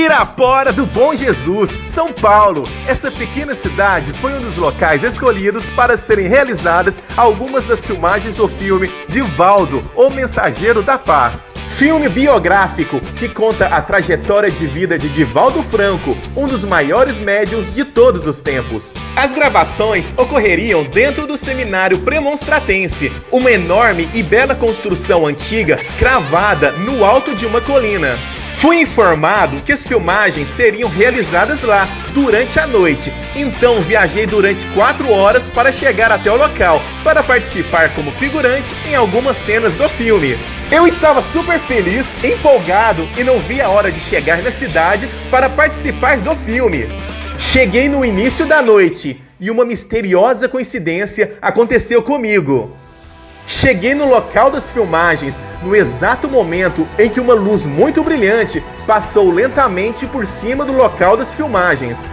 Pirapora do Bom Jesus, São Paulo. Essa pequena cidade foi um dos locais escolhidos para serem realizadas algumas das filmagens do filme Divaldo, o Mensageiro da Paz. Filme biográfico que conta a trajetória de vida de Divaldo Franco, um dos maiores médiuns de todos os tempos. As gravações ocorreriam dentro do Seminário Premonstratense, uma enorme e bela construção antiga cravada no alto de uma colina. Fui informado que as filmagens seriam realizadas lá durante a noite, então viajei durante 4 horas para chegar até o local, para participar como figurante em algumas cenas do filme. Eu estava super feliz, empolgado e não vi a hora de chegar na cidade para participar do filme. Cheguei no início da noite e uma misteriosa coincidência aconteceu comigo. Cheguei no local das filmagens no exato momento em que uma luz muito brilhante passou lentamente por cima do local das filmagens.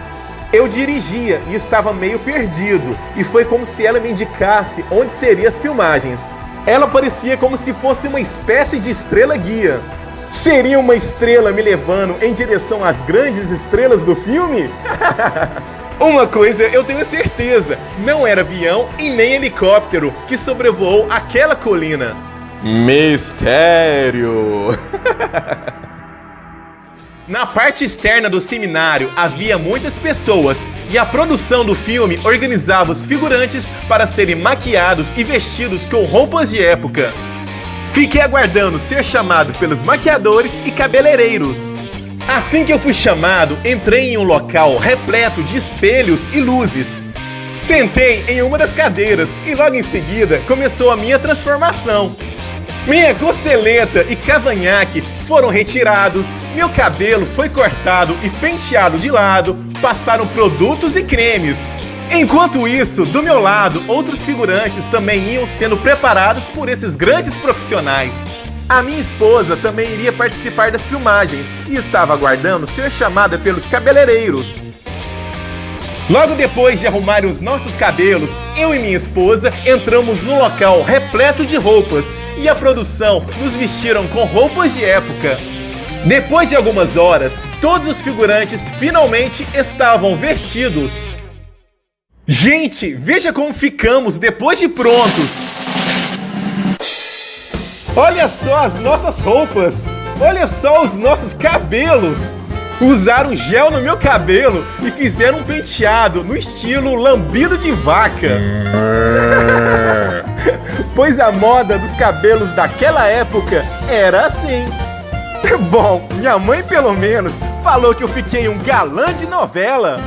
Eu dirigia e estava meio perdido, e foi como se ela me indicasse onde seriam as filmagens. Ela parecia como se fosse uma espécie de estrela guia. Seria uma estrela me levando em direção às grandes estrelas do filme? Uma coisa eu tenho certeza, não era avião e nem helicóptero que sobrevoou aquela colina. Mistério! Na parte externa do seminário havia muitas pessoas e a produção do filme organizava os figurantes para serem maquiados e vestidos com roupas de época. Fiquei aguardando ser chamado pelos maquiadores e cabeleireiros. Assim que eu fui chamado, entrei em um local repleto de espelhos e luzes. Sentei em uma das cadeiras e logo em seguida começou a minha transformação. Minha costeleta e cavanhaque foram retirados, meu cabelo foi cortado e penteado de lado, passaram produtos e cremes. Enquanto isso, do meu lado, outros figurantes também iam sendo preparados por esses grandes profissionais. A minha esposa também iria participar das filmagens e estava aguardando ser chamada pelos cabeleireiros. Logo depois de arrumar os nossos cabelos, eu e minha esposa entramos no local repleto de roupas e a produção nos vestiram com roupas de época. Depois de algumas horas, todos os figurantes finalmente estavam vestidos. Gente, veja como ficamos depois de prontos! Olha só as nossas roupas! Olha só os nossos cabelos! Usaram gel no meu cabelo e fizeram um penteado no estilo lambido de vaca. Pois a moda dos cabelos daquela época era assim. Bom, minha mãe pelo menos falou que eu fiquei um galã de novela.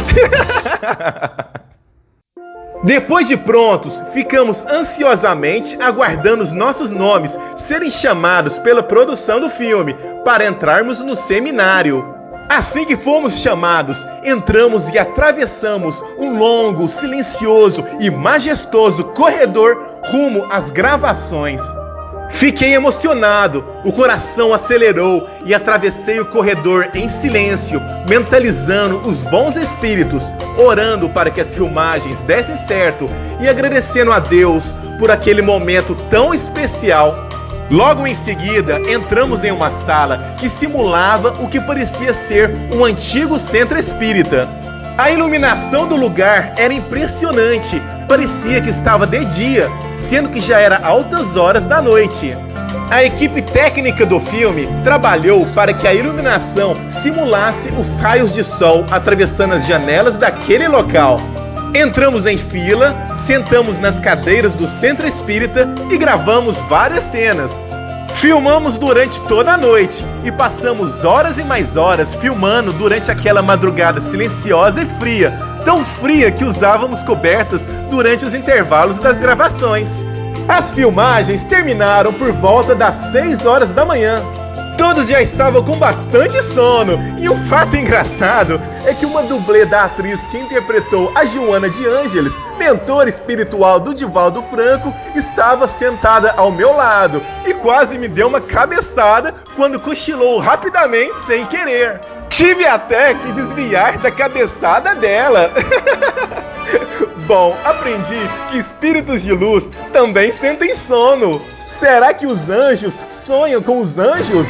Depois de prontos, ficamos ansiosamente aguardando os nossos nomes serem chamados pela produção do filme para entrarmos no seminário. Assim que fomos chamados, entramos e atravessamos um longo, silencioso e majestoso corredor rumo às gravações. Fiquei emocionado, o coração acelerou e atravessei o corredor em silêncio, mentalizando os bons espíritos, orando para que as filmagens dessem certo e agradecendo a Deus por aquele momento tão especial. Logo em seguida, entramos em uma sala que simulava o que parecia ser um antigo centro espírita. A iluminação do lugar era impressionante, parecia que estava de dia, sendo que já era altas horas da noite. A equipe técnica do filme trabalhou para que a iluminação simulasse os raios de sol atravessando as janelas daquele local. Entramos em fila, sentamos nas cadeiras do centro espírita e gravamos várias cenas. Filmamos durante toda a noite e passamos horas e mais horas filmando durante aquela madrugada silenciosa e fria, tão fria que usávamos cobertas durante os intervalos das gravações. As filmagens terminaram por volta das 6 horas da manhã. Todos já estavam com bastante sono, e um fato engraçado é que uma dublê da atriz que interpretou a Joana de Ângeles, mentora espiritual do Divaldo Franco, estava sentada ao meu lado e quase me deu uma cabeçada quando cochilou rapidamente sem querer. Tive até que desviar da cabeçada dela. Bom, aprendi que espíritos de luz também sentem sono. Será que os anjos sonham com os anjos?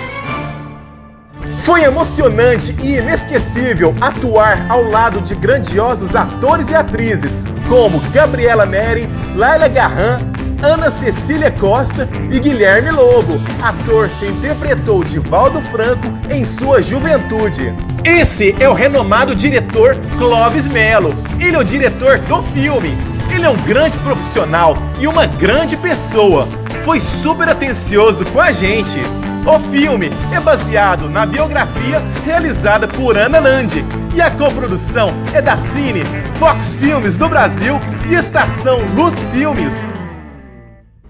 Foi emocionante e inesquecível atuar ao lado de grandiosos atores e atrizes como Gabriela Neri, Laila Garran, Ana Cecília Costa e Guilherme Lobo, ator que interpretou Divaldo Franco em sua juventude. Esse é o renomado diretor Clovis Mello. Ele é o diretor do filme. Ele é um grande profissional e uma grande pessoa. Foi super atencioso com a gente. O filme é baseado na biografia realizada por Ana Landi e a coprodução é da Cine, Fox Filmes do Brasil e Estação Luz Filmes.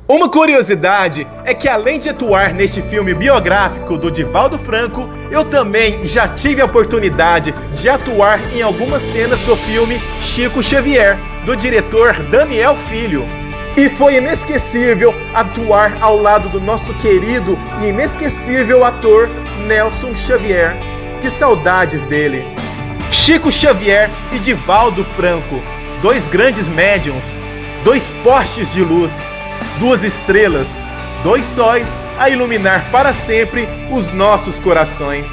Uma curiosidade é que, além de atuar neste filme biográfico do Divaldo Franco, eu também já tive a oportunidade de atuar em algumas cenas do filme Chico Xavier, do diretor Daniel Filho. E foi inesquecível atuar ao lado do nosso querido e inesquecível ator Nelson Xavier. Que saudades dele! Chico Xavier e Divaldo Franco, dois grandes médiums, dois postes de luz, duas estrelas, dois sóis a iluminar para sempre os nossos corações.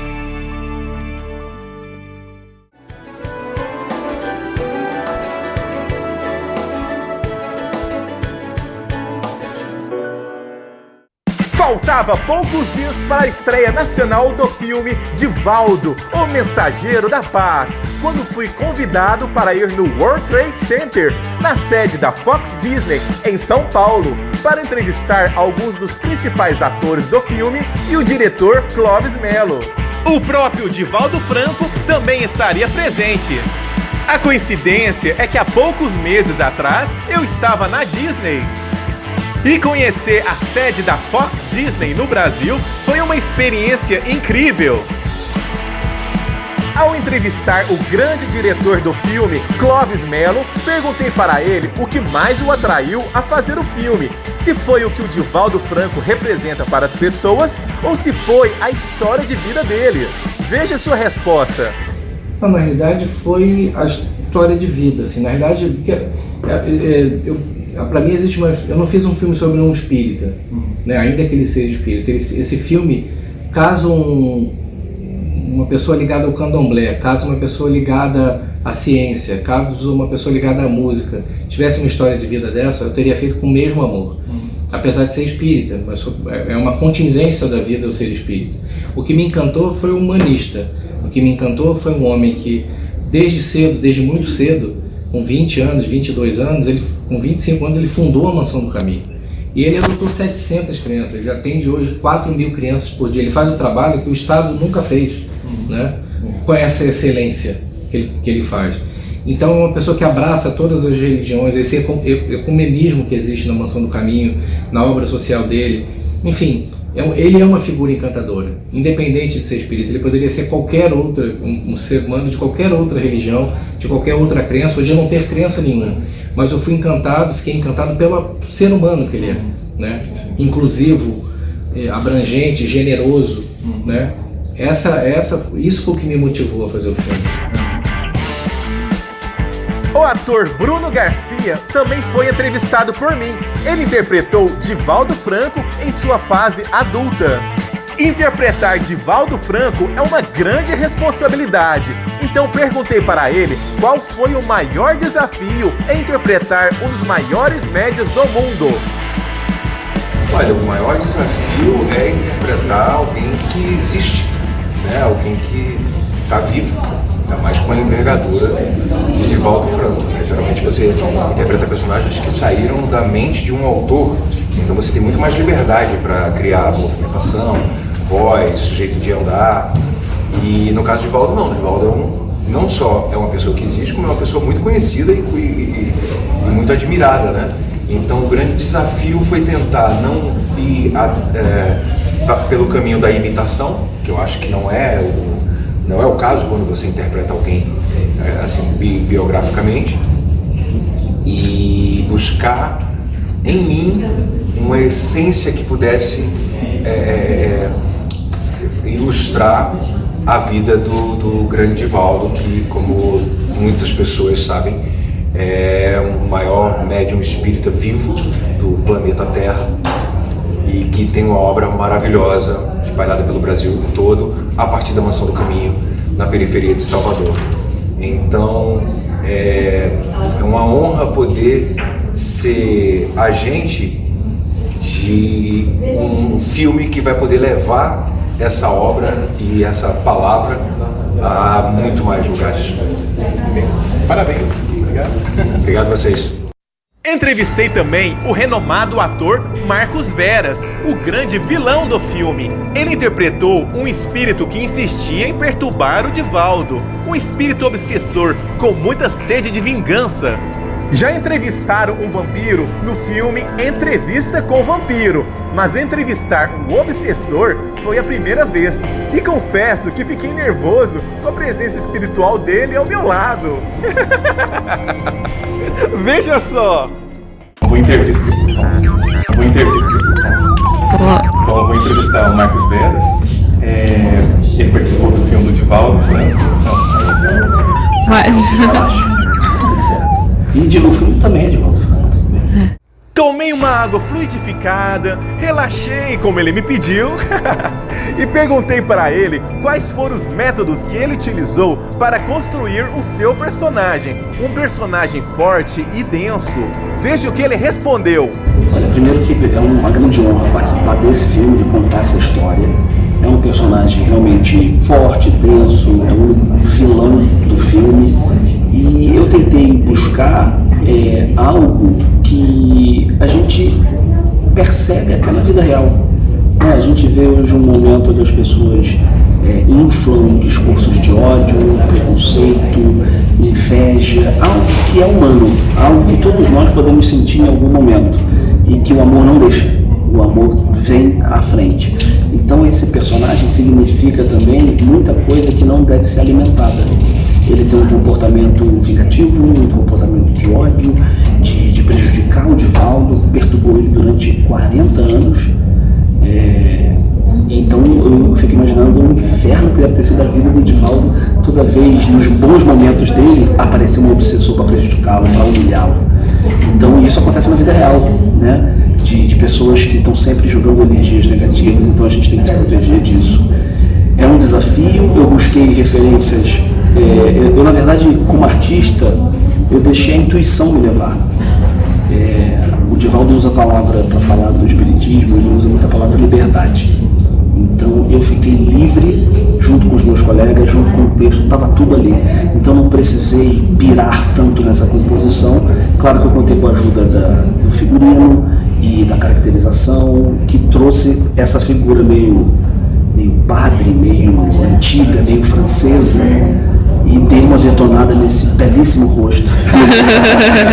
Faltava poucos dias para a estreia nacional do filme Divaldo, o Mensageiro da Paz, quando fui convidado para ir no World Trade Center, na sede da Fox Disney, em São Paulo, para entrevistar alguns dos principais atores do filme e o diretor Clovis Mello. O próprio Divaldo Franco também estaria presente. A coincidência é que há poucos meses atrás eu estava na Disney. E conhecer a sede da Fox Disney no Brasil foi uma experiência incrível. Ao entrevistar o grande diretor do filme, Clovis Mello, perguntei para ele o que mais o atraiu a fazer o filme. Se foi o que o Divaldo Franco representa para as pessoas ou se foi a história de vida dele. Veja sua resposta. Não, na realidade foi a história de vida. Assim, na realidade, para mim existe eu não fiz um filme sobre um espírita, né? Ainda que ele seja espírita. Esse filme, caso uma pessoa ligada ao candomblé, caso uma pessoa ligada à ciência, caso uma pessoa ligada à música tivesse uma história de vida dessa, eu teria feito com o mesmo amor. Apesar de ser espírita, mas é uma contingência da vida eu ser espírita. O que me encantou foi o humanista. O que me encantou foi um homem que, desde muito cedo, com 20 anos, 22 anos, com 25 anos, ele fundou a Mansão do Caminho. E ele adotou 700 crianças, ele atende hoje 4.000 crianças por dia. Ele faz um trabalho que o Estado nunca fez, né? Com essa excelência que ele faz. Então é uma pessoa que abraça todas as religiões, esse ecumenismo que existe na Mansão do Caminho, na obra social dele. Enfim, ele é uma figura encantadora, independente de ser espírita. Ele poderia ser qualquer outra, um ser humano de qualquer outra religião, de qualquer outra crença, ou de não ter crença nenhuma. Mas eu fiquei encantado pelo ser humano que ele é, né? Inclusivo, abrangente, generoso, né? Isso foi o que me motivou a fazer o filme. O ator Bruno Garcia também foi entrevistado por mim. Ele interpretou Divaldo Franco em sua fase adulta. Interpretar Divaldo Franco é uma grande responsabilidade. Então perguntei para ele qual foi o maior desafio em interpretar um dos maiores médios do mundo. Olha, o maior desafio é interpretar alguém que existe, né? Alguém que está vivo, ainda mais com a envergadura de Divaldo Franco, né? Geralmente você interpreta personagens que saíram da mente de um autor, então você tem muito mais liberdade para criar movimentação, voz, jeito de andar. E no caso de Divaldo não, Divaldo não só é uma pessoa que existe, como é uma pessoa muito conhecida e muito admirada, né? Então o grande desafio foi tentar não ir pelo caminho da imitação, que eu acho que não é o caso quando você interpreta alguém assim biograficamente, e buscar em mim uma essência que pudesse ilustrar a vida do grande Divaldo, que, como muitas pessoas sabem, é o maior médium espírita vivo do planeta Terra e que tem uma obra maravilhosa espalhada pelo Brasil todo, a partir da Mansão do Caminho, na periferia de Salvador. Então, é uma honra poder ser agente de um filme que vai poder levar essa obra e essa palavra a muito mais lugares. Parabéns. Obrigado. Obrigado a vocês. Entrevistei também o renomado ator Marcos Veras, o grande vilão do filme. Ele interpretou um espírito que insistia em perturbar o Divaldo, um espírito obsessor com muita sede de vingança. Já entrevistaram um vampiro no filme Entrevista com o Vampiro, mas entrevistar um obsessor foi a primeira vez. E confesso que fiquei nervoso com a presença espiritual dele ao meu lado. Veja só! Vou entrevistar. Bom, eu vou entrevistar o Marcos Veras. Ele participou do filme do Divaldo Franco. E o filme também é Divaldo Franco. Tomei uma água fluidificada, relaxei como ele me pediu e perguntei para ele quais foram os métodos que ele utilizou para construir o seu personagem. Um personagem forte e denso. Veja o que ele respondeu. Olha, primeiro que é uma grande honra participar desse filme, de contar essa história. É um personagem realmente forte, denso, é um vilão do filme. E eu tentei buscar algo que a gente percebe até na vida real. A gente vê hoje um momento onde as pessoas inflam discursos de ódio, preconceito, inveja, algo que é humano, algo que todos nós podemos sentir em algum momento e que o amor não deixa, o amor vem à frente. Então esse personagem significa também muita coisa que não deve ser alimentada. Ele tem um comportamento vingativo, um comportamento de ódio, de prejudicar o Divaldo, perturbou ele durante 40 anos. Então eu fico imaginando o inferno que deve ter sido a vida do Divaldo, toda vez nos bons momentos dele aparecer um obsessor para prejudicá-lo, para humilhá-lo. Então isso acontece na vida real, né? De pessoas que estão sempre jogando energias negativas, então a gente tem que se proteger disso. É um desafio, eu busquei referências, eu na verdade como artista, eu deixei a intuição me levar. O Divaldo usa a palavra para falar do espiritismo, ele usa muita palavra liberdade. Então eu fiquei livre, junto com os meus colegas, junto com o texto, estava tudo ali. Então não precisei pirar tanto nessa composição. Claro que eu contei com a ajuda do figurino e da caracterização, que trouxe essa figura meio padre, meio antiga, meio francesa, e dei uma detonada nesse belíssimo rosto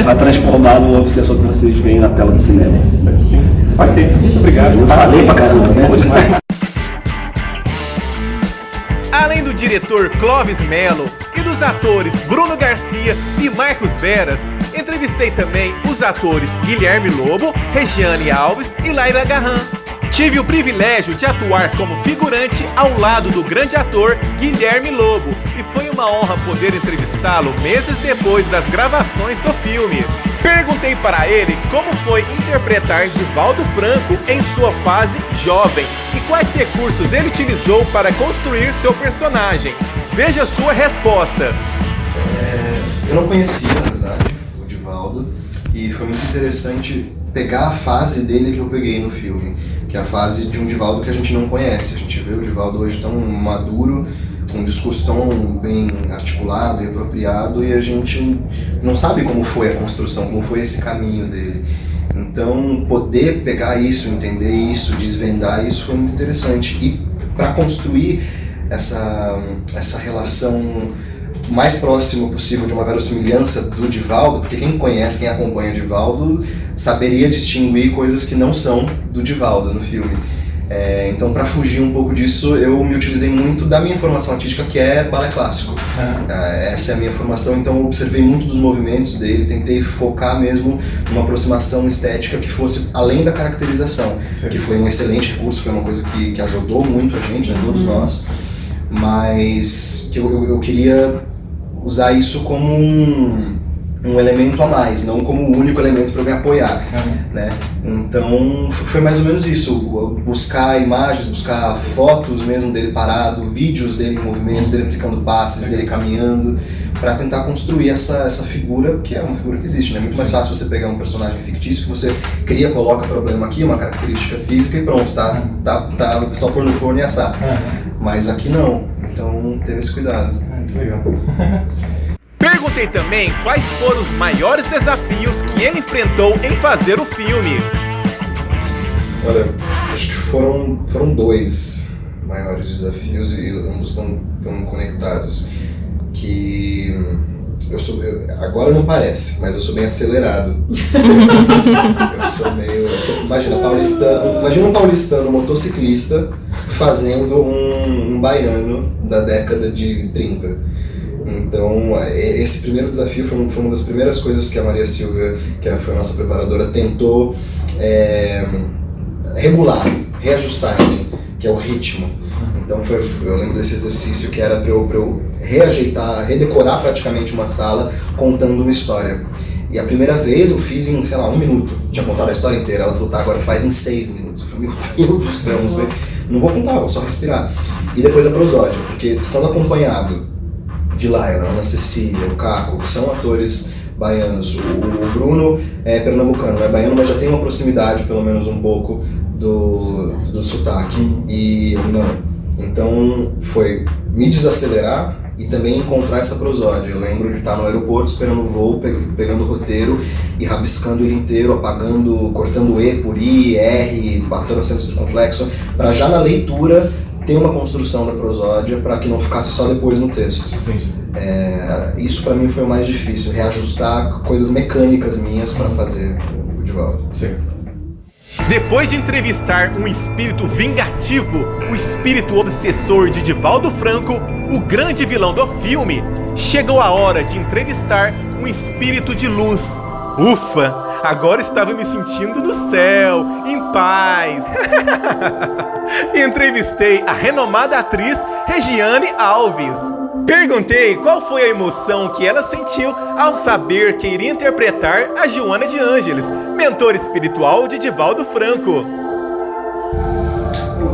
para transformar no obsessor que vocês veem na tela do cinema. Ok, muito obrigado. Eu falei pra caramba, né? Além do diretor Clóvis Melo e dos atores Bruno Garcia e Marcos Veras, entrevistei também os atores Guilherme Lobo, Regiane Alves e Laila Garran. Tive o privilégio de atuar como figurante ao lado do grande ator Guilherme Lobo e foi uma honra poder entrevistá-lo meses depois das gravações do filme. Perguntei para ele como foi interpretar Divaldo Franco em sua fase jovem e quais recursos ele utilizou para construir seu personagem. Veja sua resposta. Eu não conhecia, na verdade, o Divaldo, e foi muito interessante pegar a fase dele que eu peguei no filme, que é a fase de um Divaldo que a gente não conhece. A gente vê o Divaldo hoje tão maduro, com um discurso tão bem articulado e apropriado, e a gente não sabe como foi a construção, como foi esse caminho dele. Então, poder pegar isso, entender isso, desvendar isso foi muito interessante. E para construir essa relação mais próximo possível de uma verossimilhança do Divaldo, porque quem conhece, quem acompanha o Divaldo, saberia distinguir coisas que não são do Divaldo no filme. Então, para fugir um pouco disso, eu me utilizei muito da minha formação artística, que é balé clássico. Essa é a minha formação, então eu observei muito dos movimentos dele, tentei focar mesmo numa aproximação estética que fosse além da caracterização, que foi um excelente recurso, foi uma coisa que ajudou muito a gente, né, todos nós, mas que eu queria usar isso como um elemento a mais, não como o único elemento para me apoiar, né? Então foi mais ou menos isso, buscar imagens, buscar fotos mesmo dele parado, vídeos dele em movimento, dele aplicando passes, dele caminhando, para tentar construir essa figura, que é uma figura que existe, né? Muito mais fácil você pegar um personagem fictício que você cria, coloca problema aqui, uma característica física e pronto, tá só pôr no forno e assar. Mas aqui não, então teve esse cuidado. Que legal. Perguntei também quais foram os maiores desafios que ele enfrentou em fazer o filme. Olha, acho que foram dois maiores desafios e ambos estão conectados. Que agora não parece, mas eu sou bem acelerado. Imagina um paulistano motociclista fazendo um baiano da década de 30. Então, esse primeiro desafio foi uma das primeiras coisas que a Maria Silvia, que foi a nossa preparadora, tentou regular, reajustar em mim, que é o ritmo. Então eu lembro desse exercício que era para eu reajeitar, redecorar praticamente uma sala contando uma história. E a primeira vez eu fiz em, 1 minuto, tinha contado a história inteira. Ela falou, tá, agora faz em 6 minutos. Eu falei, meu Deus do céu, não vou contar, vou só respirar. E depois a prosódia, porque estando acompanhado de Laila, Ana Cecília, o Caco, que são atores baianos, o Bruno é pernambucano, não é baiano, mas já tem uma proximidade, pelo menos um pouco, do sotaque, e eu não. Então foi me desacelerar e também encontrar essa prosódia. Eu lembro de estar no aeroporto esperando o voo, pegando o roteiro e rabiscando ele inteiro, apagando, cortando E por I, R, batendo acento circunflexo, para já na leitura ter uma construção da prosódia para que não ficasse só depois no texto. Isso para mim foi o mais difícil, reajustar coisas mecânicas minhas para fazer o Divaldo. Certo. Depois de entrevistar um espírito vingativo, o espírito obsessor de Divaldo Franco, o grande vilão do filme, chegou a hora de entrevistar um espírito de luz. Ufa, agora estava me sentindo no céu, em paz. Entrevistei a renomada atriz Regiane Alves. Perguntei qual foi a emoção que ela sentiu ao saber que iria interpretar a Joana de Ângeles, mentora espiritual de Divaldo Franco.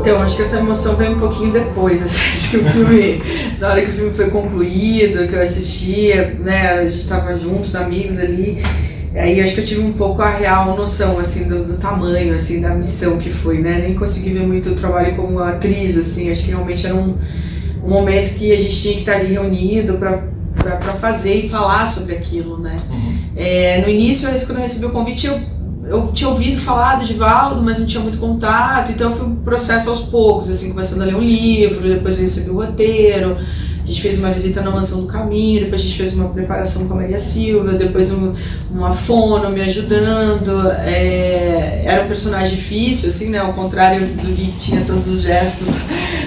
Então, acho que essa emoção veio um pouquinho depois, assim, acho que o filme, na hora que o filme foi concluído, que eu assistia, né, a gente estava juntos, amigos ali, aí acho que eu tive um pouco a real noção, assim, do tamanho, assim, da missão que foi, né, nem consegui ver muito o trabalho como atriz, assim, acho que realmente era um momento que a gente tinha que estar ali reunido para fazer e falar sobre aquilo, né. No início, quando eu recebi o convite, eu tinha ouvido falar do Divaldo, mas não tinha muito contato, então foi um processo aos poucos, assim, começando a ler um livro, depois eu recebi o roteiro, a gente fez uma visita na Mansão do Caminho, depois a gente fez uma preparação com a Maria Silva, depois uma fono me ajudando, era um personagem difícil, assim, né, ao contrário do Gui que tinha todos os gestos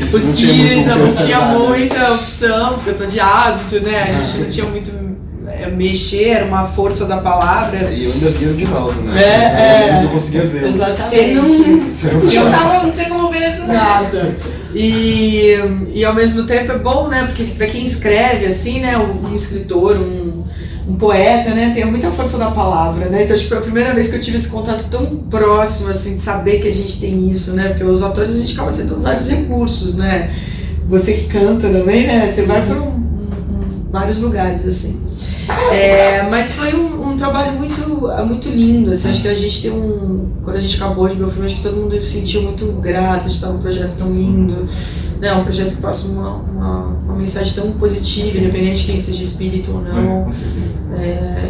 possíveis, eu não tinha muita opção, porque eu tô de hábito, né, a gente não tinha muito mexer, era uma força da palavra. E eu ainda via o Divaldo, né? Pelo menos eu conseguia ver. Exatamente. Não tinha como ver nada. E ao mesmo tempo é bom, né? Porque pra quem escreve, assim, né? Um escritor, um poeta, né? Tem muita força da palavra, né? Então acho que foi a primeira vez que eu tive esse contato tão próximo, assim, de saber que a gente tem isso, né? Porque os atores a gente acaba tendo vários recursos, né? Você que canta também, né? Você vai para vários lugares, assim. Mas foi um trabalho muito lindo, assim, acho que a gente tem quando a gente acabou de ver o filme, acho que todo mundo se sentiu muito grato de estar num projeto tão lindo, né, um projeto que passa uma mensagem tão positiva, independente de quem seja espírito ou não,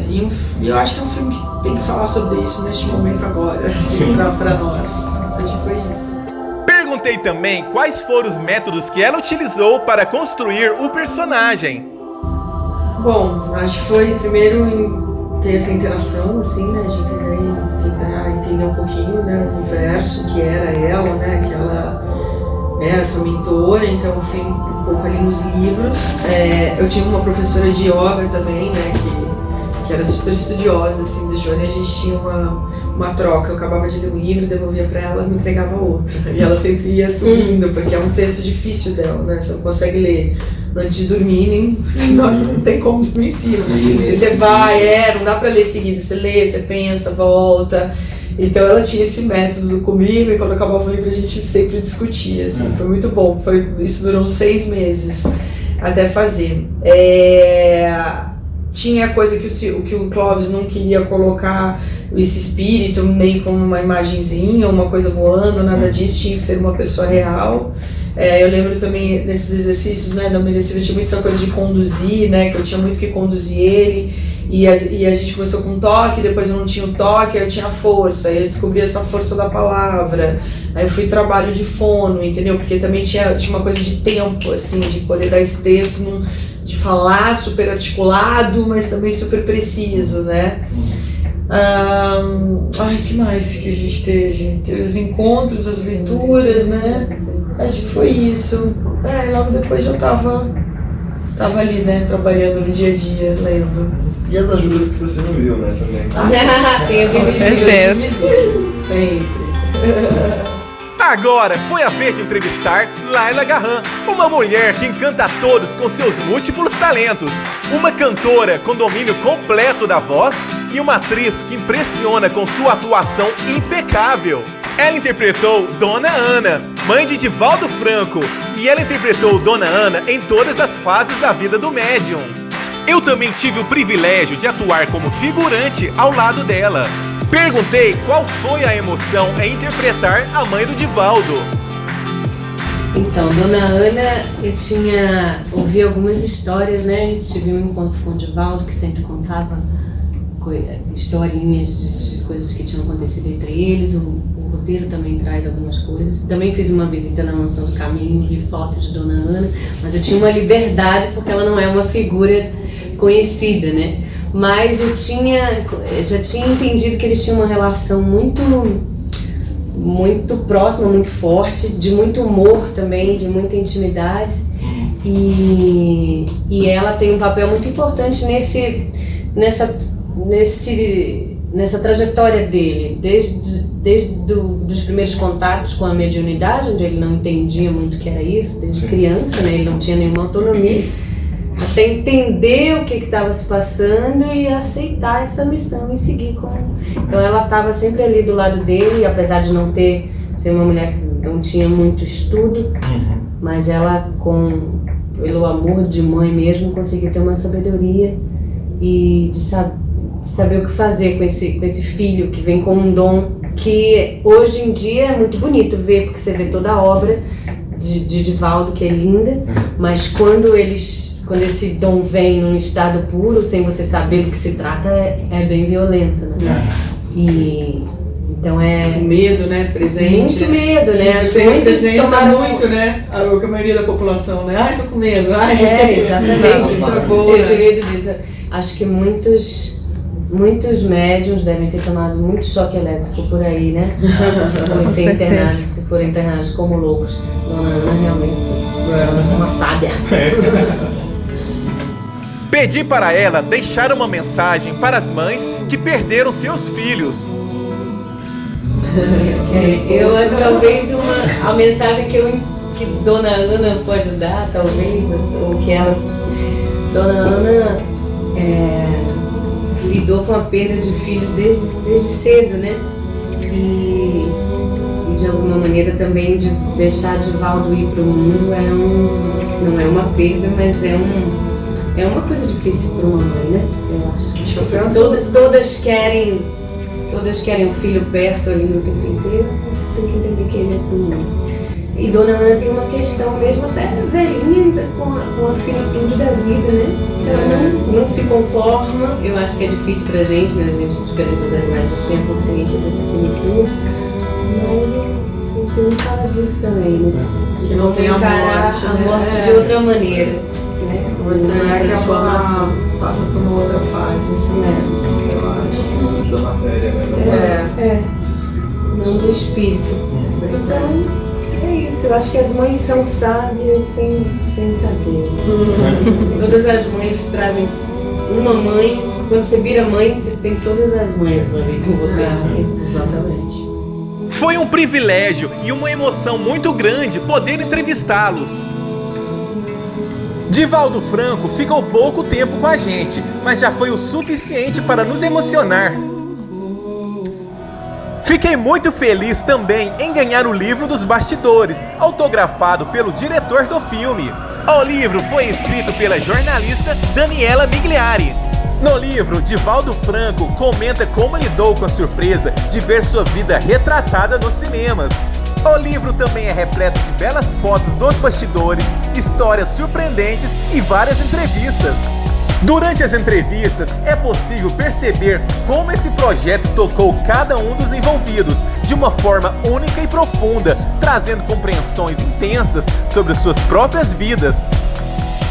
e eu acho que é um filme que tem que falar sobre isso neste momento agora, assim, pra nós, acho que foi isso. Perguntei também quais foram os métodos que ela utilizou para construir o personagem. Bom, acho que foi primeiro ter essa interação, assim, né, de tentar entender um pouquinho, né, o universo que era ela, né, que ela era essa mentora, então eu fui um pouco ali nos livros. Eu tive uma professora de yoga também, né, que era super estudiosa, assim, do Johnny. A gente tinha uma troca, eu acabava de ler um livro, devolvia pra ela, me entregava outro. E ela sempre ia subindo, porque é um texto difícil dela, né? Você não consegue ler antes de dormir, nem senão não tem como dormir em cima. Você vai, não dá pra ler seguido, você lê, você pensa, volta. Então ela tinha esse método comigo e quando acabava o livro a gente sempre discutia, assim, foi muito bom. Isso durou uns 6 meses até fazer. Tinha coisa que o Clovis não queria colocar esse espírito meio como uma imagenzinha, uma coisa voando, nada disso, tinha que ser uma pessoa real. Eu lembro também nesses exercícios, né, da Merecida, tinha muito essa coisa de conduzir, né, que eu tinha muito que conduzir ele, e a gente começou com toque, depois eu não tinha o toque, aí eu tinha a força, aí eu descobri essa força da palavra, aí eu fui trabalho de fono, entendeu? Porque também tinha uma coisa de tempo, assim, de poder dar esse texto, de falar super articulado, mas também super preciso, né? Que mais que a gente teve? Teve os encontros, as leituras, né? Acho que foi isso. Logo depois já tava ali, né? Trabalhando no dia a dia, lendo. E as ajudas que você não viu, né? Também. Tem as visitas. Sempre. Agora foi a vez de entrevistar Layla Gahan, uma mulher que encanta a todos com seus múltiplos talentos, uma cantora com domínio completo da voz e uma atriz que impressiona com sua atuação impecável. Ela interpretou Dona Ana, mãe de Divaldo Franco, e ela interpretou Dona Ana em todas as fases da vida do médium. Eu também tive o privilégio de atuar como figurante ao lado dela. Perguntei qual foi a emoção em interpretar a mãe do Divaldo. Então, Dona Ana, eu ouvi algumas histórias, né? Tive um encontro com o Divaldo, que sempre contava historinhas de coisas que tinham acontecido entre eles. O roteiro também traz algumas coisas. Também fiz uma visita na Mansão do Caminho, vi fotos de Dona Ana, mas eu tinha uma liberdade porque ela não é uma figura conhecida, né? Mas eu já tinha entendido que eles tinham uma relação muito próxima, muito forte, de muito humor também, de muita intimidade. E ela tem um papel muito importante nessa trajetória dele, desde dos primeiros contatos com a mediunidade, onde ele não entendia muito o que era isso, desde criança, né? Ele não tinha nenhuma autonomia, até entender o que estava se passando e aceitar essa missão e seguir com. Então ela estava sempre ali do lado dele, apesar de não ser uma mulher que não tinha muito estudo, mas ela, pelo amor de mãe mesmo, conseguiu ter uma sabedoria e de saber o que fazer com esse filho que vem com um dom que hoje em dia é muito bonito ver, porque você vê toda a obra de Divaldo, que é linda, mas quando esse dom vem num estado puro, sem você saber do que se trata, é bem violento, né? Então O medo, né? Presente. Muito medo, né? Você representa muito, né? A maioria da população, né? Ai, tô com medo. Exatamente. Isso é bom, esse medo disso. Acho que muitos médiuns devem ter tomado muito choque elétrico por aí, né? Se forem internados como loucos. Dona Ana realmente é uma sábia. Pedi para ela deixar uma mensagem para as mães que perderam seus filhos. Eu acho que talvez a mensagem que Dona Ana pode dar, talvez, ou que ela... Dona Ana lidou com a perda de filhos desde cedo, né? E de alguma maneira também de deixar Divaldo ir para o mundo não é uma perda, mas é uma coisa difícil para uma mãe, né? Eu acho. Todas querem o filho perto ali o tempo inteiro, você tem que entender que ele é pro mundo. E Dona Ana tem uma questão mesmo até velhinha com a finitude da vida, né? Ela não se conforma. Eu acho que é difícil pra gente, né? A gente, diferente dos animais, a gente tem a consciência dessa finitude. Mas o filme fala disso também, né? Que não tem a morte de outra maneira, né? Você passa por uma outra fase, assim, né? Eu acho. Da matéria, né? Não do espírito. Então, é isso, eu acho que as mães são sábias sem saber. Todas as mães trazem uma mãe quando você vira mãe, você tem todas as mães ali com você. Exatamente. Foi um privilégio e uma emoção muito grande poder entrevistá-los. Divaldo Franco ficou pouco tempo com a gente, mas já foi o suficiente para nos emocionar. Fiquei muito feliz também em ganhar o livro dos bastidores, autografado pelo diretor do filme. O livro foi escrito pela jornalista Daniela Migliari. No livro, Divaldo Franco comenta como lidou com a surpresa de ver sua vida retratada nos cinemas. O livro também é repleto de belas fotos dos bastidores, histórias surpreendentes e várias entrevistas. Durante as entrevistas, é possível perceber como esse projeto tocou cada um dos envolvidos de uma forma única e profunda, trazendo compreensões intensas sobre suas próprias vidas.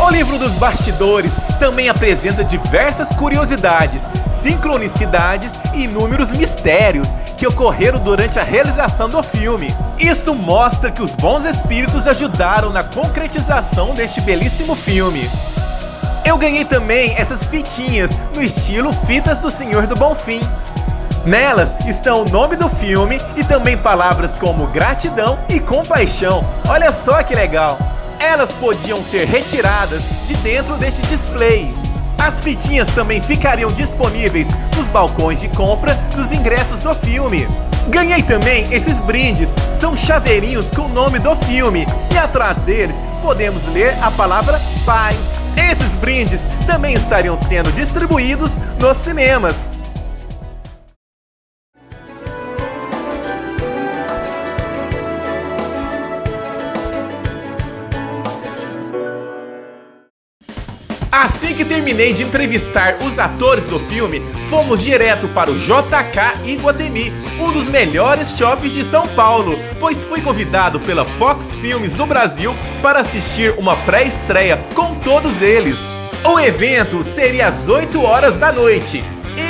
O livro dos bastidores também apresenta diversas curiosidades, sincronicidades e inúmeros mistérios que ocorreram durante a realização do filme. Isso mostra que os bons espíritos ajudaram na concretização deste belíssimo filme. Eu ganhei também essas fitinhas no estilo Fitas do Senhor do Bonfim. Nelas estão o nome do filme e também palavras como gratidão e compaixão. Olha só que legal! Elas podiam ser retiradas de dentro deste display. As fitinhas também ficariam disponíveis nos balcões de compra dos ingressos do filme. Ganhei também esses brindes, são chaveirinhos com o nome do filme e atrás deles podemos ler a palavra paz. Esses brindes também estariam sendo distribuídos nos cinemas. Assim que terminei de entrevistar os atores do filme, fomos direto para o JK Iguatemi, um dos melhores shoppings de São Paulo, pois fui convidado pela Fox Filmes do Brasil para assistir uma pré-estreia com todos eles. O evento seria às 8 horas da noite.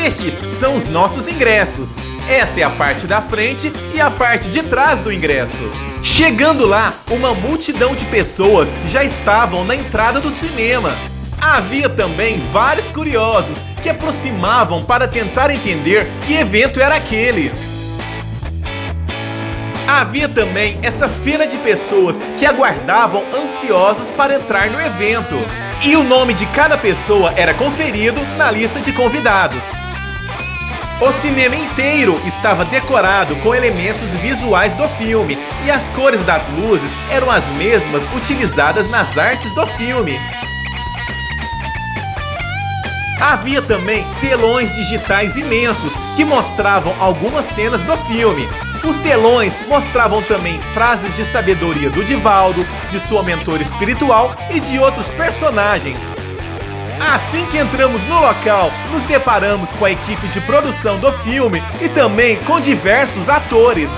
Estes são os nossos ingressos. Essa é a parte da frente e a parte de trás do ingresso. Chegando lá, uma multidão de pessoas já estavam na entrada do cinema. Havia também vários curiosos que aproximavam para tentar entender que evento era aquele. Havia também essa fila de pessoas que aguardavam ansiosos para entrar no evento. E o nome de cada pessoa era conferido na lista de convidados. O cinema inteiro estava decorado com elementos visuais do filme e as cores das luzes eram as mesmas utilizadas nas artes do filme. Havia também telões digitais imensos que mostravam algumas cenas do filme. Os telões mostravam também frases de sabedoria do Divaldo, de sua mentora espiritual e de outros personagens. Assim que entramos no local, nos deparamos com a equipe de produção do filme e também com diversos atores.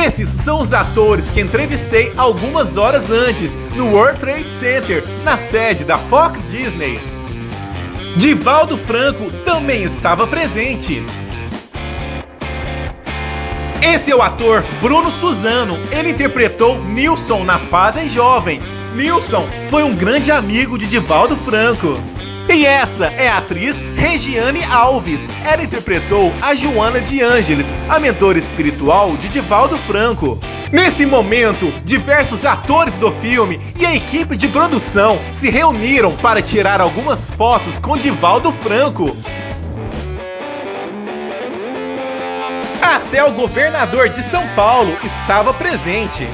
Esses são os atores que entrevistei algumas horas antes no World Trade Center, na sede da Fox Disney. Divaldo Franco também estava presente. Esse é o ator Bruno Suzano, ele interpretou Nilson na fase jovem. Nilson foi um grande amigo de Divaldo Franco. E essa é a atriz Regiane Alves. Ela interpretou a Joana de Ângeles, a mentora espiritual de Divaldo Franco. Nesse momento, diversos atores do filme e a equipe de produção se reuniram para tirar algumas fotos com Divaldo Franco. Até o governador de São Paulo estava presente.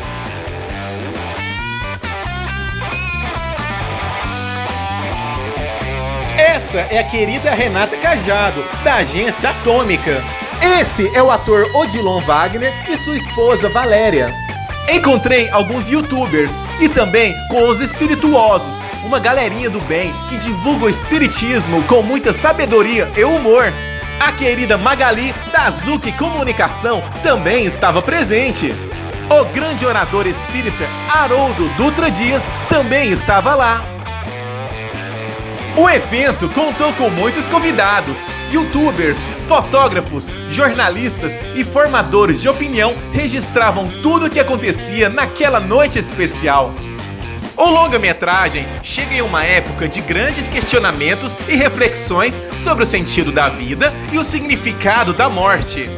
Essa é a querida Renata Cajado, da Agência Atômica. Esse é o ator Odilon Wagner e sua esposa Valéria. Encontrei alguns youtubers e também com os espirituosos, uma galerinha do bem que divulga o espiritismo com muita sabedoria e humor. A querida Magali, da Azuki Comunicação, também estava presente. O grande orador espírita Haroldo Dutra Dias também estava lá. O evento contou com muitos convidados, youtubers, fotógrafos, jornalistas e formadores de opinião registravam tudo o que acontecia naquela noite especial. O longa-metragem chega em uma época de grandes questionamentos e reflexões sobre o sentido da vida e o significado da morte.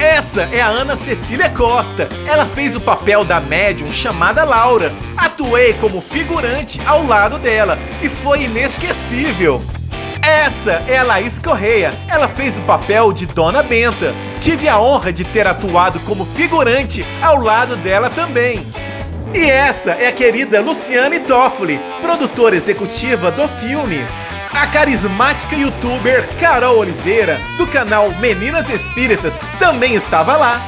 Essa é a Ana Cecília Costa. Ela fez o papel da médium chamada Laura. Atuei como figurante ao lado dela e foi inesquecível. Essa é a Laís Correia. Ela fez o papel de Dona Benta. Tive a honra de ter atuado como figurante ao lado dela também. E essa é a querida Luciane Toffoli, produtora executiva do filme. A carismática youtuber Carol Oliveira, do canal Meninas Espíritas, também estava lá.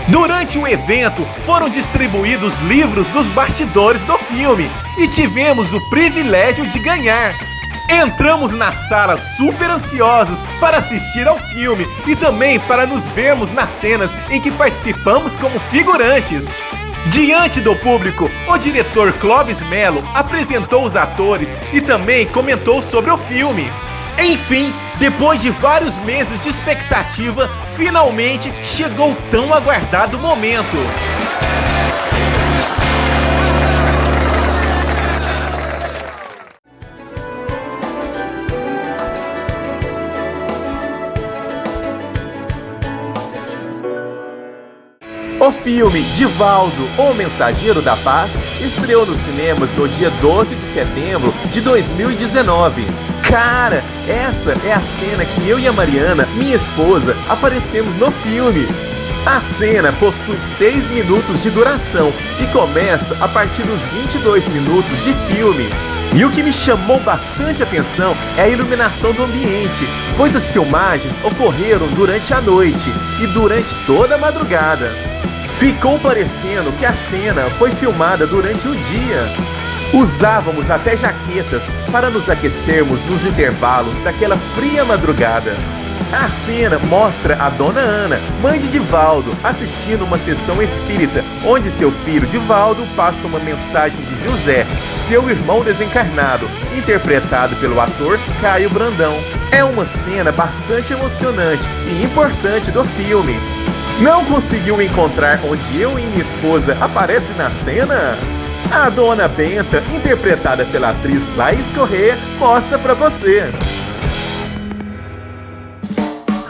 Durante o evento, foram distribuídos livros dos bastidores do filme e tivemos o privilégio de ganhar. Entramos na sala super ansiosos para assistir ao filme e também para nos vermos nas cenas em que participamos como figurantes. Diante do público, o diretor Clóvis Mello apresentou os atores e também comentou sobre o filme. Enfim, depois de vários meses de expectativa, finalmente chegou o tão aguardado momento. O filme Divaldo, o Mensageiro da Paz, estreou nos cinemas no dia 12 de setembro de 2019. Cara, essa é a cena que eu e a Mariana, minha esposa, aparecemos no filme. A cena possui 6 minutos de duração e começa a partir dos 22 minutos de filme. E o que me chamou bastante atenção é a iluminação do ambiente, pois as filmagens ocorreram durante a noite e durante toda a madrugada. Ficou parecendo que a cena foi filmada durante o dia. Usávamos até jaquetas para nos aquecermos nos intervalos daquela fria madrugada. A cena mostra a Dona Ana, mãe de Divaldo, assistindo uma sessão espírita, onde seu filho Divaldo passa uma mensagem de José, seu irmão desencarnado, interpretado pelo ator Caio Brandão. É uma cena bastante emocionante e importante do filme. Não conseguiu encontrar onde eu e minha esposa aparecem na cena? A Dona Benta, interpretada pela atriz Laís Correia, mostra pra você.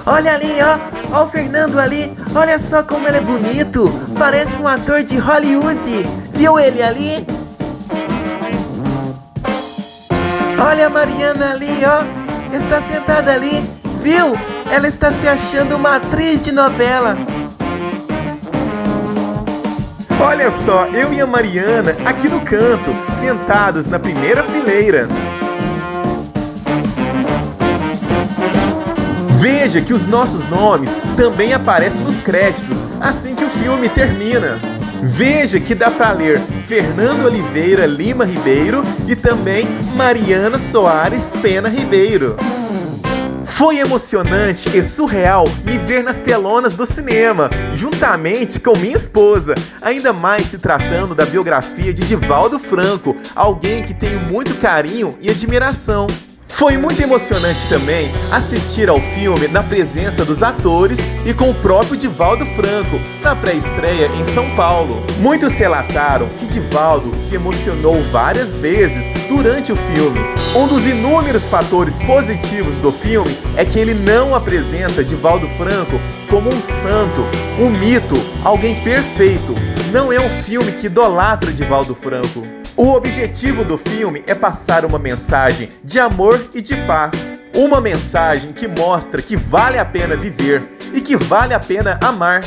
Olha ali, ó o Fernando ali, olha só como ele é bonito, parece um ator de Hollywood, viu ele ali? Olha a Mariana ali, ó, está sentada ali, viu? Ela está se achando uma atriz de novela. Olha só, eu e a Mariana aqui no canto, sentados na primeira fileira. Veja que os nossos nomes também aparecem nos créditos assim que o filme termina. Veja que dá para ler Fernando Oliveira Lima Ribeiro e também Mariana Soares Pena Ribeiro. Foi emocionante e surreal me ver nas telonas do cinema, juntamente com minha esposa, ainda mais se tratando da biografia de Divaldo Franco, alguém que tenho muito carinho e admiração. Foi muito emocionante também assistir ao filme na presença dos atores e com o próprio Divaldo Franco, na pré-estreia em São Paulo. Muitos relataram que Divaldo se emocionou várias vezes durante o filme. Um dos inúmeros fatores positivos do filme é que ele não apresenta Divaldo Franco como um santo, um mito, alguém perfeito. Não é um filme que idolatra Divaldo Franco. O objetivo do filme é passar uma mensagem de amor e de paz. Uma mensagem que mostra que vale a pena viver e que vale a pena amar,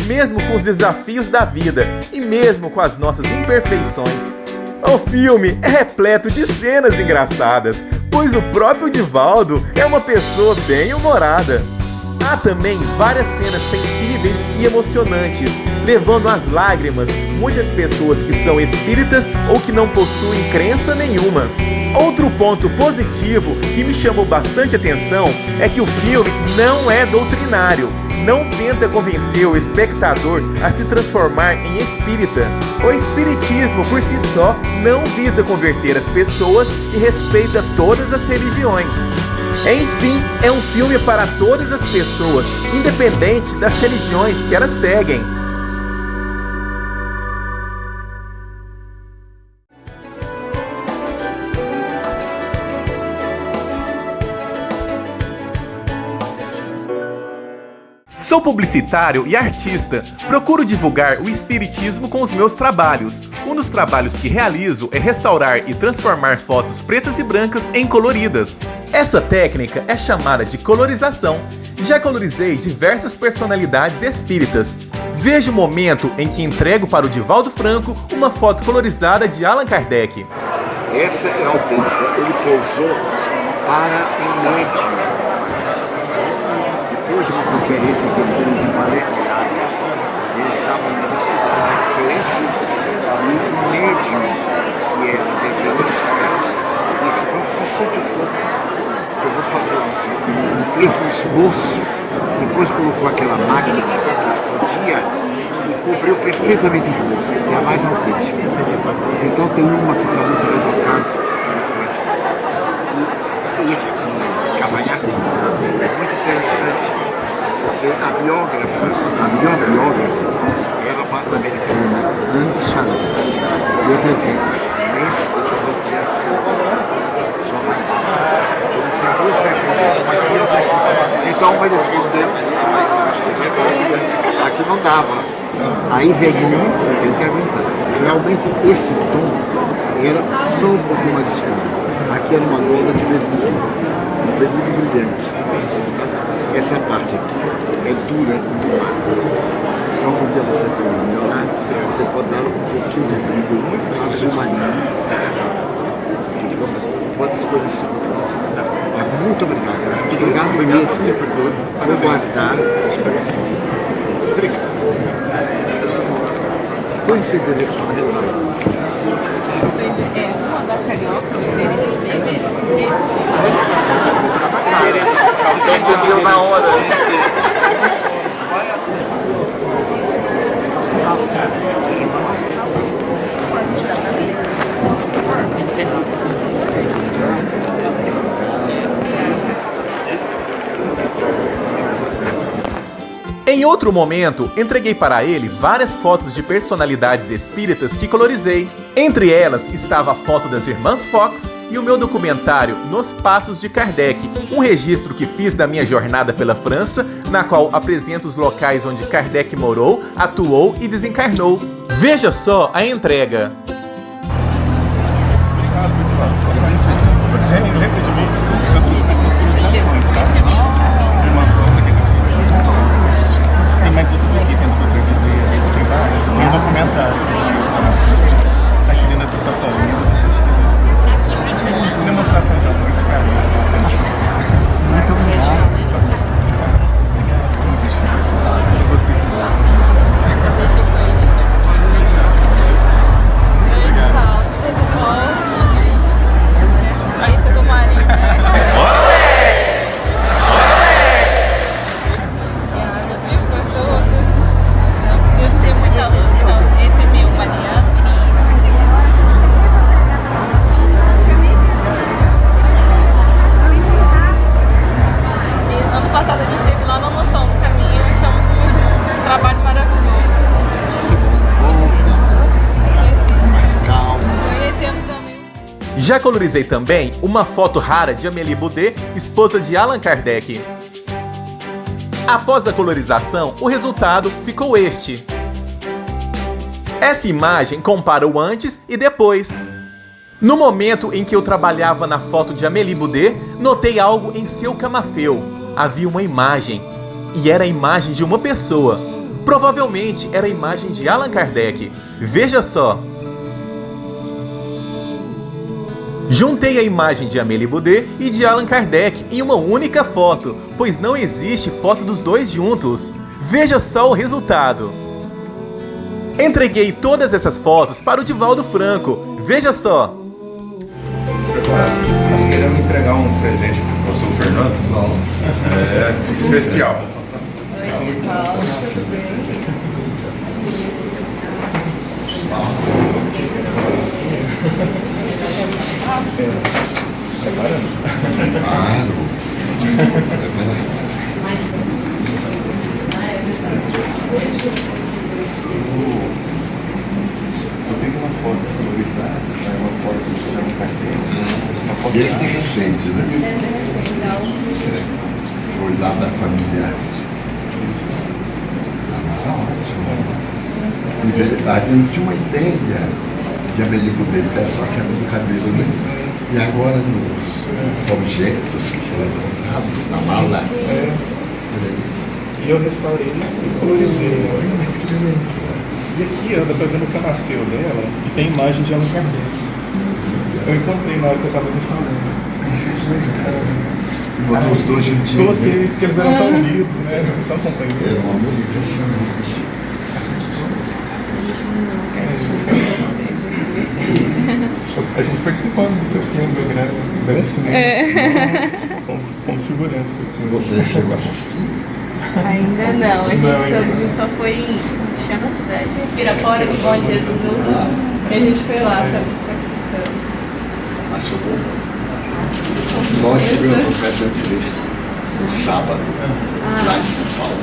mesmo com os desafios da vida e mesmo com as nossas imperfeições. O filme é repleto de cenas engraçadas, pois o próprio Divaldo é uma pessoa bem humorada. Há também várias cenas sensíveis e emocionantes, levando às lágrimas muitas pessoas que são espíritas ou que não possuem crença nenhuma. Outro ponto positivo que me chamou bastante atenção é que o filme não é doutrinário, não tenta convencer o espectador a se transformar em espírita. O espiritismo por si só não visa converter as pessoas e respeita todas as religiões. Enfim, é um filme para todas as pessoas, independente das religiões que elas seguem. Sou publicitário e artista. Procuro divulgar o espiritismo com os meus trabalhos. Um dos trabalhos que realizo é restaurar e transformar fotos pretas e brancas em coloridas. Essa técnica é chamada de colorização. Já colorizei diversas personalidades espíritas. Veja o momento em que entrego para o Divaldo Franco uma foto colorizada de Allan Kardec. Essa é autêntica. Ele fez outras para em médium. Depois de uma conferência que ele fez em Palermo, ele estava investigando a referência e um médium, que é desenhista, disse: "Você sente um pouco que eu vou fazer isso." Ele fez um esboço, depois colocou aquela máquina que explodia e cobriu perfeitamente o esboço, que é a mais autêntica. Então tem uma que está muito bem tocada, e este cavanhaque é muito interessante, porque a biógrafa, era uma americana, Nancy Shalom, e eu devia, nesse eu tinha assim, só vai dar. Eu tinha duas frequências, mas duas aqui. Então uma respondeu, aqui não dava. Aí veio um interventar. Realmente esse tom era só um pouco mais escuro. Aqui era uma gola de vermelho, um vermelho brilhante. Essa parte aqui é dura do mar. Só porque você for melhorar, você pode dar um pouquinho de brilho azul marinho. Pode escolher isso. Muito obrigado. Muito obrigado mesmo por guardar. Obrigado. Qual é o seu endereço? Da Carioca, o endereço dele Entendeu na hora. Em outro momento, entreguei para ele várias fotos de personalidades espíritas que colorizei. Entre elas estava a foto das irmãs Fox e o meu documentário Nos Passos de Kardec, um registro que fiz da minha jornada pela França, na qual apresento os locais onde Kardec morou, atuou e desencarnou. Veja só a entrega. Lembra de mim? Tem mais você aqui, tem outra televisão, tem várias. Tem um documentário. Tá aqui nessa satoria. Demonstração de amor de carinho. Muito obrigado. Você que deixa com ele. Tudo bom? Esse do marido, eu tenho muita noção. Esse é meu, Mariana. E ano passado a gente esteve lá na Noção no caminho. Eles chamam muito um trabalho maravilhoso. Mais calmo. Conhecemos também. Já colorizei também uma foto rara de Amélie Boudet, esposa de Allan Kardec. Após a colorização, o resultado ficou este. Essa imagem compara o antes e depois. No momento em que eu trabalhava na foto de Amélie Boudet, notei algo em seu camafeu. Havia uma imagem, e era a imagem de uma pessoa. Provavelmente era a imagem de Allan Kardec. Veja só. Juntei a imagem de Amélie Boudet e de Allan Kardec em uma única foto, pois não existe foto dos dois juntos. Veja só o resultado. Entreguei todas essas fotos para o Divaldo Franco. Veja só. Nós queremos entregar um presente para o professor Fernando. É especial. Eu tenho uma foto colorizada, uma foto de um carteiro. E esse é recente, né? Foi lá da família entrevista. Isso é ótimo. E verdade, eu não tinha uma ideia de Amélie dele, era só aquela de cabeça, né? E agora nos objetos que foram encontrados na mala. E eu restaurei e colorizei. Mas que beleza. E aqui, dá pra ver no canafeu dela, e tem imagem de Allan Kardec. Eu encontrei na hora que eu tava restaurando. E botou os dois juntinhos. Coloquei, porque eles eram tão unidos, né? Tão companheiros. Era um amor impressionante. A gente participando do seu filme, merece, né? Como segurança do filme. Você chegou a assistir? Ainda não, a gente só foi em chama a cidade, Pirapora, do Bom Jesus, e a gente foi lá participando. Achou bom? Nós tivemos a ocasião de ver no sábado, lá em São Paulo.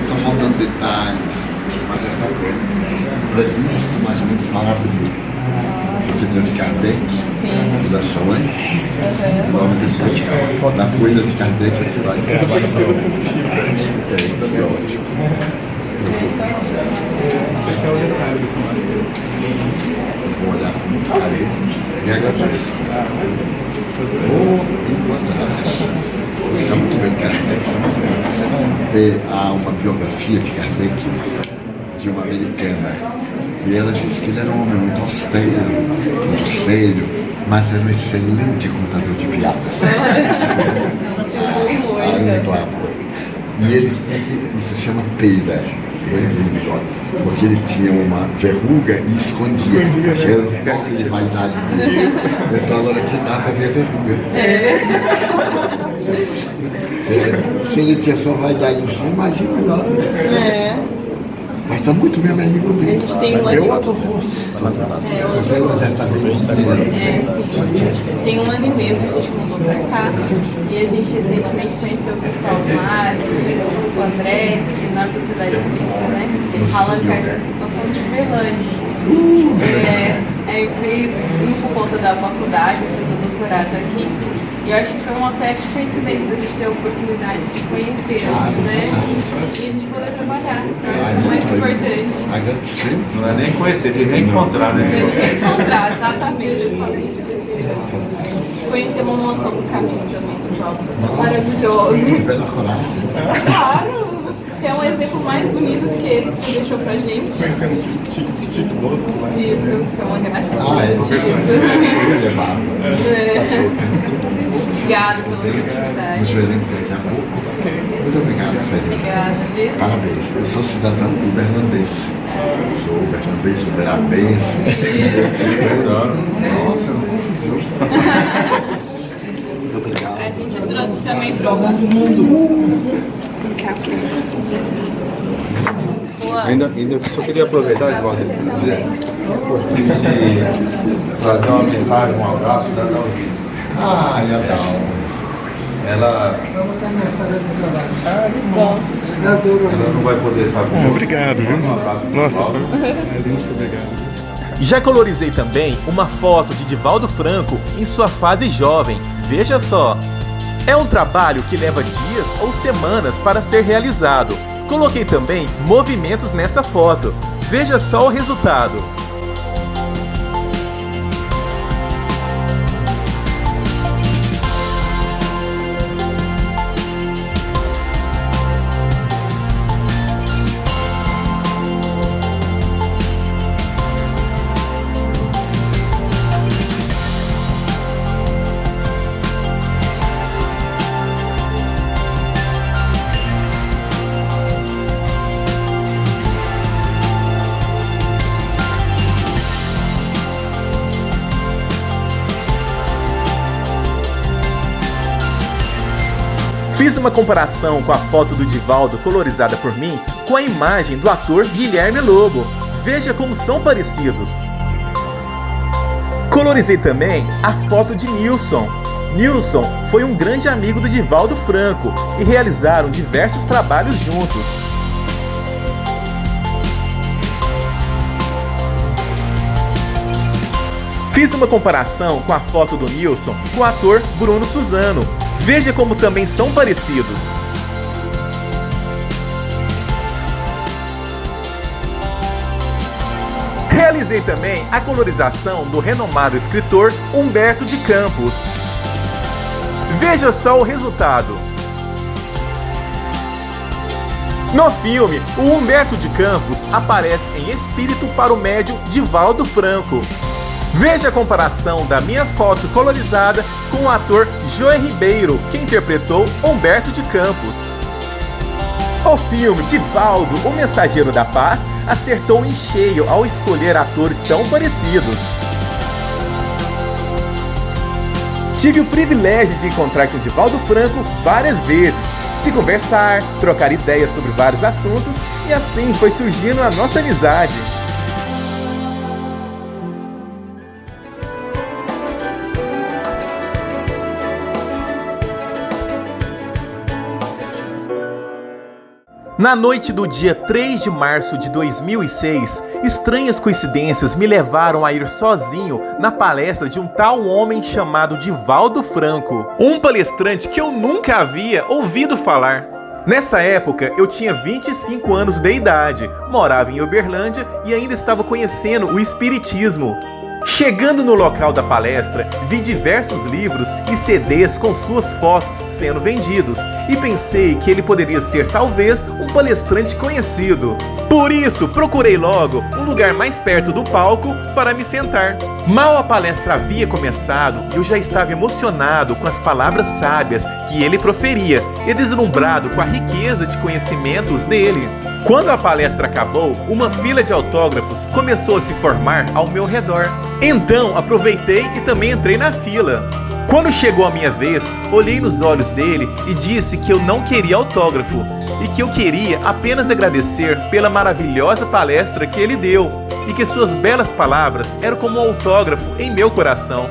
Estão faltando detalhes, mas já está previsto mais ou menos maravilhoso. Porque tem o de Kardec, fundação antes, logo depois, na coisa de Kardec é que vai. É ótimo. Esse é o detalhe do filme. Eu vou olhar com muito carinho e agradeço. Vou encontrar. Está muito bem, Kardec, está muito bem. Há uma biografia de Kardec, de uma americana, e ela disse que ele era um homem muito austero, muito sério, mas era um excelente contador de piadas. E ele tinha que, isso se chama peida, porque ele tinha uma verruga e escondia, era um toque de vaidade dele. Então agora aqui dá para ver a verruga. Se ele tinha só vaidade assim, imagina melhor. Mas está muito bem amigo dele. Eles têm um é outro rosto. Ela já está bem. Sim. Tem 1 ano e meio que a gente mudou pra cá e a gente recentemente conheceu o pessoal do Mário, o André, em nossa cidade espírita, né? Allan Kardec, nós somos de Uberlândia. Aí veio por conta da faculdade, fiz o doutorado aqui. E eu acho que foi uma certa coincidência da gente ter a oportunidade de conhecê-los, né? E a gente poder trabalhar. Eu acho que é o mais importante. Não é nem conhecer, é reencontrar, né? Reencontrar, exatamente. Conhecer uma mansão do caminho também, do Jovem. Maravilhoso. Tiveram coragem. Claro! Que é um exemplo mais bonito do que esse que você deixou pra gente. Conhecendo o Tito Bolso, né? Tito, que é uma gracinha. Obrigada pela oportunidade. Nos veremos daqui a pouco. Muito obrigado, Felipe. Obrigada. Parabéns. Eu sou cidadão uberlandense. Sou uberlandense, uberabense. Nossa, eu não confundi. Muito obrigado. A gente trouxe também para o mundo. Ainda só queria aproveitar, Edvaldo, para dizer a oportunidade de trazer uma mensagem, um abraço da Dalgisa. Ela não vai poder estar com você. Obrigado, viu? Nossa, muito obrigado. Já colorizei também uma foto de Divaldo Franco em sua fase jovem. Veja só. É um trabalho que leva dias ou semanas para ser realizado. Coloquei também movimentos nessa foto. Veja só o resultado. Fiz uma comparação com a foto do Divaldo colorizada por mim com a imagem do ator Guilherme Lobo. Veja como são parecidos. Colorizei também a foto de Nilson. Nilson foi um grande amigo do Divaldo Franco e realizaram diversos trabalhos juntos. Fiz uma comparação com a foto do Nilson com o ator Bruno Suzano. Veja como também são parecidos. Realizei também a colorização do renomado escritor Humberto de Campos. Veja só o resultado. No filme, o Humberto de Campos aparece em espírito para o médium Divaldo Franco. Veja a comparação da minha foto colorizada com o ator Joe Ribeiro, que interpretou Humberto de Campos. O filme Divaldo, o Mensageiro da Paz, acertou em cheio ao escolher atores tão parecidos. Tive o privilégio de encontrar com Divaldo Franco várias vezes, de conversar, trocar ideias sobre vários assuntos, e assim foi surgindo a nossa amizade. Na noite do dia 3 de março de 2006, estranhas coincidências me levaram a ir sozinho na palestra de um tal homem chamado Divaldo Franco, um palestrante que eu nunca havia ouvido falar. Nessa época, eu tinha 25 anos de idade, morava em Uberlândia e ainda estava conhecendo o espiritismo. Chegando no local da palestra, vi diversos livros e CDs com suas fotos sendo vendidos e pensei que ele poderia ser talvez um palestrante conhecido. Por isso, procurei logo um lugar mais perto do palco para me sentar. Mal a palestra havia começado, eu já estava emocionado com as palavras sábias que ele proferia e deslumbrado com a riqueza de conhecimentos dele. Quando a palestra acabou, uma fila de autógrafos começou a se formar ao meu redor. Então aproveitei e também entrei na fila. Quando chegou a minha vez, olhei nos olhos dele e disse que eu não queria autógrafo e que eu queria apenas agradecer pela maravilhosa palestra que ele deu e que suas belas palavras eram como um autógrafo em meu coração.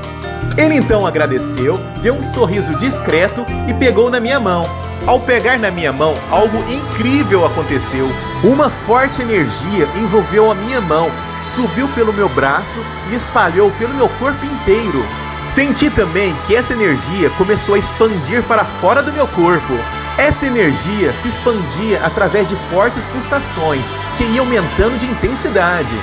Ele então agradeceu, deu um sorriso discreto e pegou na minha mão. Ao pegar na minha mão, algo incrível aconteceu. Uma forte energia envolveu a minha mão, subiu pelo meu braço e espalhou pelo meu corpo inteiro. Senti também que essa energia começou a expandir para fora do meu corpo. Essa energia se expandia através de fortes pulsações que iam aumentando de intensidade.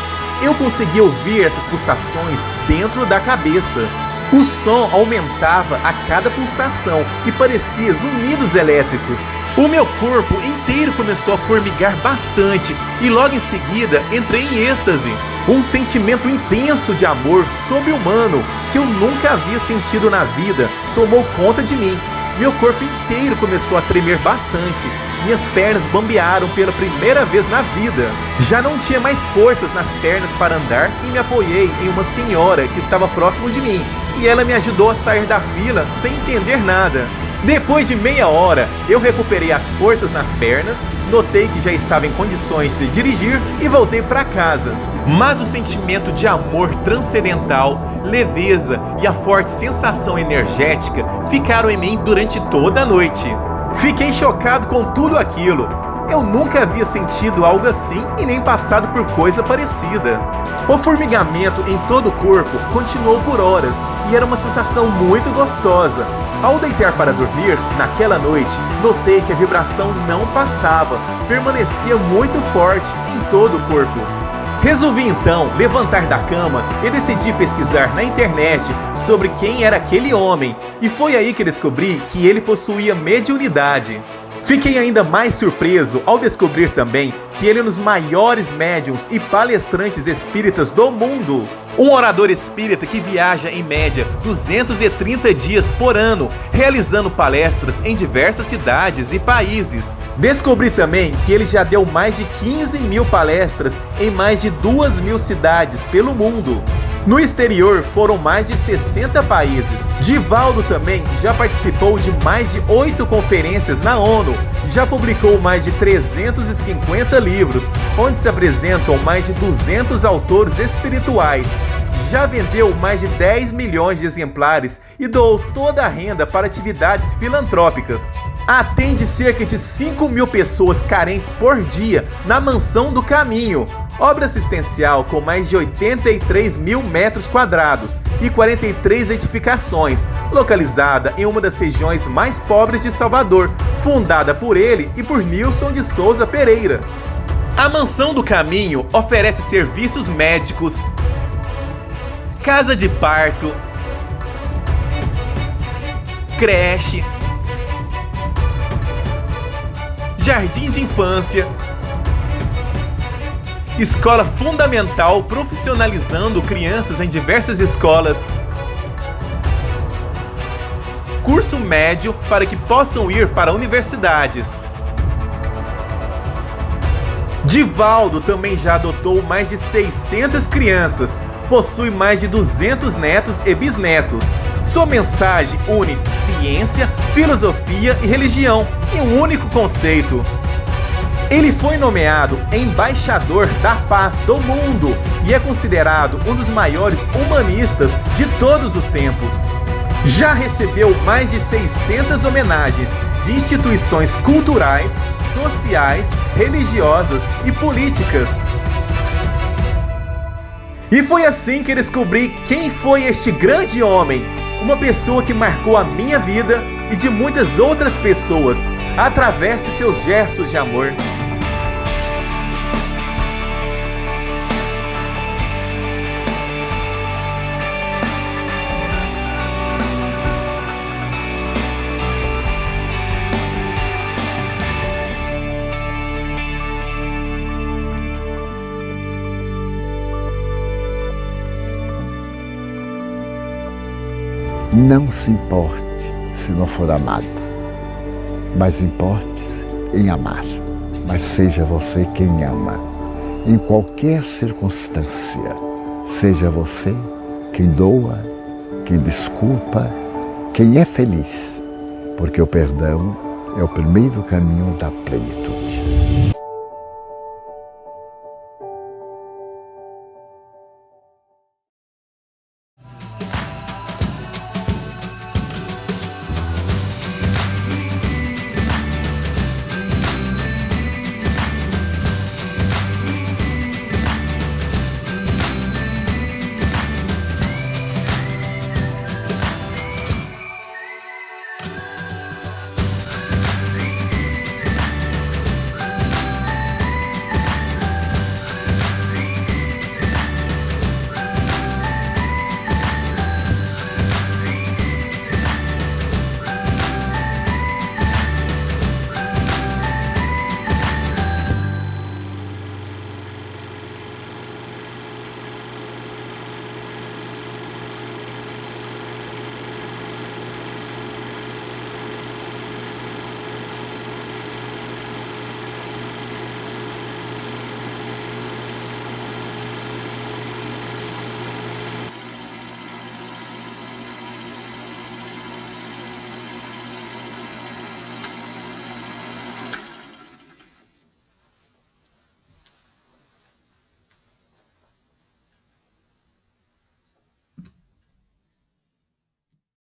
Eu conseguia ouvir essas pulsações dentro da cabeça. O som aumentava a cada pulsação e parecia zunidos elétricos. O meu corpo inteiro começou a formigar bastante e logo em seguida entrei em êxtase. Um sentimento intenso de amor sobre-humano que eu nunca havia sentido na vida tomou conta de mim. Meu corpo inteiro começou a tremer bastante. Minhas pernas bambearam pela primeira vez na vida. Já não tinha mais forças nas pernas para andar e me apoiei em uma senhora que estava próximo de mim. E ela me ajudou a sair da fila sem entender nada. Depois de meia hora, eu recuperei as forças nas pernas, notei que já estava em condições de dirigir e voltei para casa. Mas o sentimento de amor transcendental, leveza e a forte sensação energética ficaram em mim durante toda a noite. Fiquei chocado com tudo aquilo. Eu nunca havia sentido algo assim e nem passado por coisa parecida. O formigamento em todo o corpo continuou por horas e era uma sensação muito gostosa. Ao deitar para dormir, naquela noite, notei que a vibração não passava, permanecia muito forte em todo o corpo. Resolvi então levantar da cama e decidi pesquisar na internet sobre quem era aquele homem, e foi aí que descobri que ele possuía mediunidade. Fiquei ainda mais surpreso ao descobrir também que ele é um dos maiores médiuns e palestrantes espíritas do mundo. Um orador espírita que viaja em média 230 dias por ano, realizando palestras em diversas cidades e países. Descobri também que ele já deu mais de 15 mil palestras em mais de 2.000 cidades pelo mundo. No exterior foram mais de 60 países. Divaldo também já participou de mais de 8 conferências na ONU, já publicou mais de 350 livros, onde se apresentam mais de 200 autores espirituais. Já vendeu mais de 10 milhões de exemplares e doou toda a renda para atividades filantrópicas. Atende cerca de 5 mil pessoas carentes por dia na Mansão do Caminho, obra assistencial com mais de 83 mil metros quadrados e 43 edificações, localizada em uma das regiões mais pobres de Salvador, fundada por ele e por Nilson de Souza Pereira. A Mansão do Caminho oferece serviços médicos, casa de parto, creche, jardim de infância, escola fundamental profissionalizando crianças em diversas escolas, curso médio para que possam ir para universidades. Divaldo também já adotou mais de 600 crianças, possui mais de 200 netos e bisnetos. Sua mensagem une ciência, filosofia e religião em um único conceito. Ele foi nomeado embaixador da paz do mundo e é considerado um dos maiores humanistas de todos os tempos. Já recebeu mais de 600 homenagens de instituições culturais, sociais, religiosas e políticas. E foi assim que descobri quem foi este grande homem, uma pessoa que marcou a minha vida e de muitas outras pessoas, através de seus gestos de amor. Não se importe se não for amado, mas importe-se em amar. Mas seja você quem ama, em qualquer circunstância. Seja você quem doa, quem desculpa, quem é feliz, porque o perdão é o primeiro caminho da plenitude.